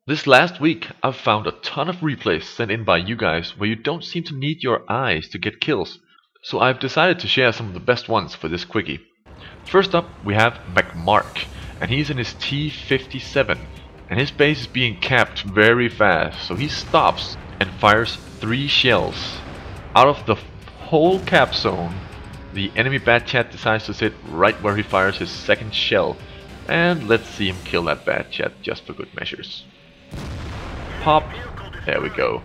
This last week, I've found a ton of replays sent in by you guys where you don't seem to need your eyes to get kills. So I've decided to share some of the best ones for this quickie. First up, we have McMark, and he's in his T-57, and his base is being capped very fast, so he stops and fires 3 shells. Out of the whole cap zone, the enemy Bat Chat decides to sit right where he fires his second shell, and let's see him kill that Bat Chat just for good measures. Pop, there we go.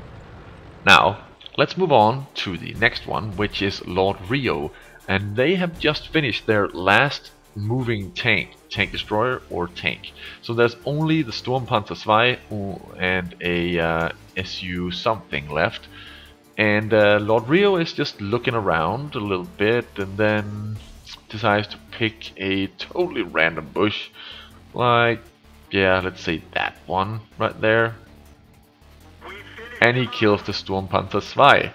Now, let's move on to the next one, which is Lord Rio, and they have just finished their last moving tank destroyer or tank. So there's only the Sturmpanzer II and a SU something left, and Lord Rio is just looking around a little bit and then decides to pick a totally random bush, like, yeah, let's say that one right there. And he kills the Sturmpanzer II.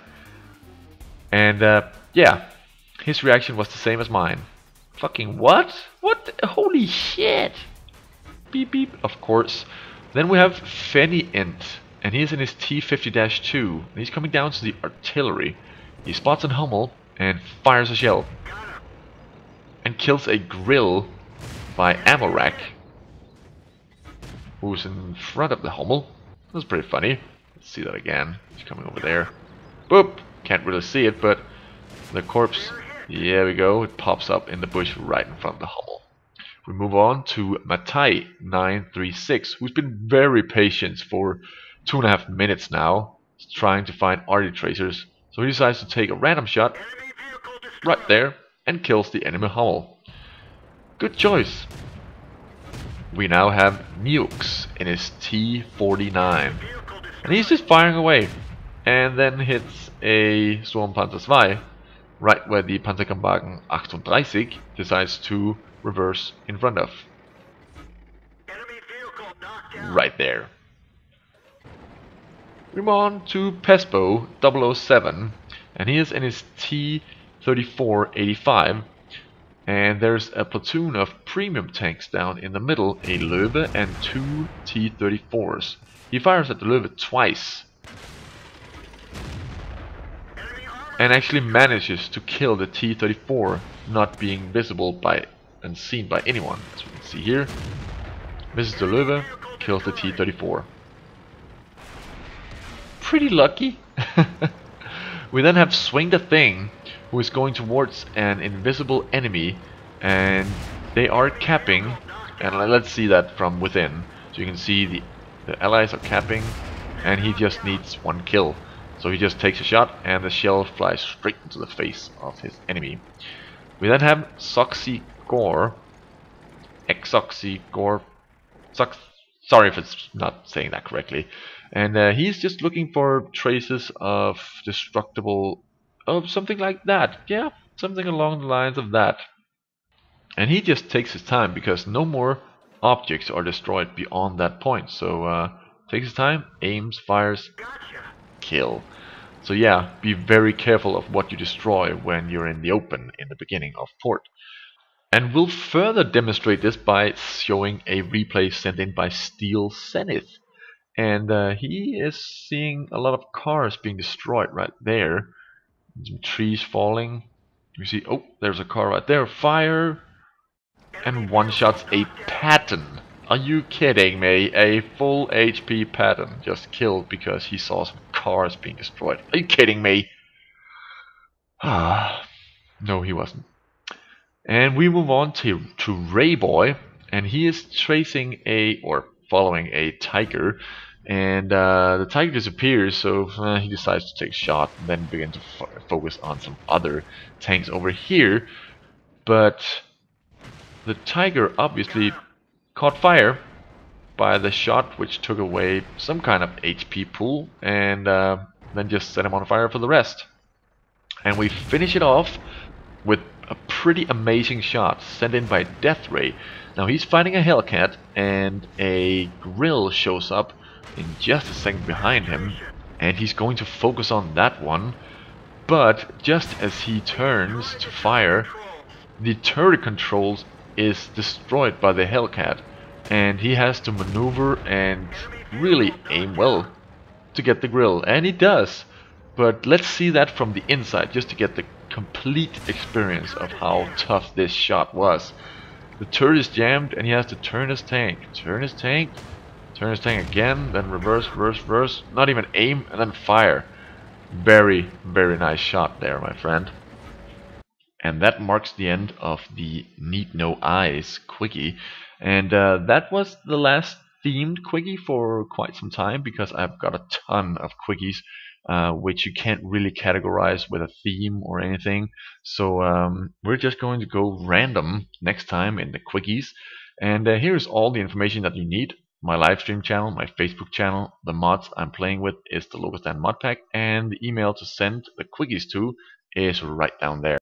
And yeah, his reaction was the same as mine. Fucking what? What? Holy shit! Beep beep, of course. Then we have Fenny Int, and he's in his T-50-2. He's coming down to the artillery. He spots a Hummel and fires a shell. And kills a grill by Ammo Rack, who's in front of the Hummel. That was pretty funny. Let's see that again. He's coming over there. Boop! Can't really see it, but the corpse, there we go, it pops up in the bush right in front of the Hummel. We move on to Matai 936, who's been very patient for 2.5 minutes now, trying to find arty tracers. So he decides to take a random shot right there and kills the enemy Hummel. Good choice. We now have Nukes in his T-49. And he's just firing away, and then hits a Sturmpanzer II, right where the Panzerkammwagen 38 decides to reverse in front of. Right there. We move on to Pespo 007, and he is in his T-34-85. And there's a platoon of premium tanks down in the middle, a Löwe and 2 T-34s. He fires at the Löwe twice and actually manages to kill the T-34, not being visible by and seen by anyone. As we can see here, misses the Löwe, kills the T-34. Pretty lucky. We then have Swing the Thing, who is going towards an invisible enemy, and they are capping, and let's see that from within. So you can see the allies are capping, and he just needs 1 kill. So he just takes a shot, and the shell flies straight into the face of his enemy. We then have Soxy Gore, Exoxy Gore, sorry if it's not saying that correctly. And he's just looking for traces of destructible, something like that. Yeah, something along the lines of that. And he just takes his time because no more objects are destroyed beyond that point. So takes his time, aims, fires, kill. So yeah, be very careful of what you destroy when you're in the open in the beginning of port. And we'll further demonstrate this by showing a replay sent in by Steel Zenith. And he is seeing a lot of cars being destroyed right there. Some trees falling. You see, oh, there's a car right there. Fire! And one-shots a Patton. Are you kidding me? A full HP Patton just killed because he saw some cars being destroyed. Are you kidding me? Ah, no, he wasn't. And we move on to Rayboy, and he is tracing following a tiger, and the tiger disappears, so he decides to take a shot and then begin to focus on some other tanks over here. But the tiger obviously caught fire by the shot, which took away some kind of HP pool, and then just set him on fire for the rest. And we finish it off with a pretty amazing shot sent in by Death Ray. Now he's fighting a Hellcat, and a grill shows up in just a second behind him, and he's going to focus on that one. But just as he turns to fire, the turret controls is destroyed by the Hellcat, and he has to maneuver and really aim well to get the grill, and he does. But let's see that from the inside just to get the complete experience of how tough this shot was. The turret is jammed and he has to turn his tank, turn his tank again, then reverse, reverse, not even aim, and then fire. Very, very nice shot there, my friend. And that marks the end of the Need No Eyes Quickie. And that was the last themed Quickie for quite some time, because I've got a ton of Quickies which you can't really categorize with a theme or anything. So we're just going to go random next time in the Quickies. And here's all the information that you need. My Livestream channel, my Facebook channel, the mods I'm playing with is the Locastan mod pack, and the email to send the Quickies to is right down there.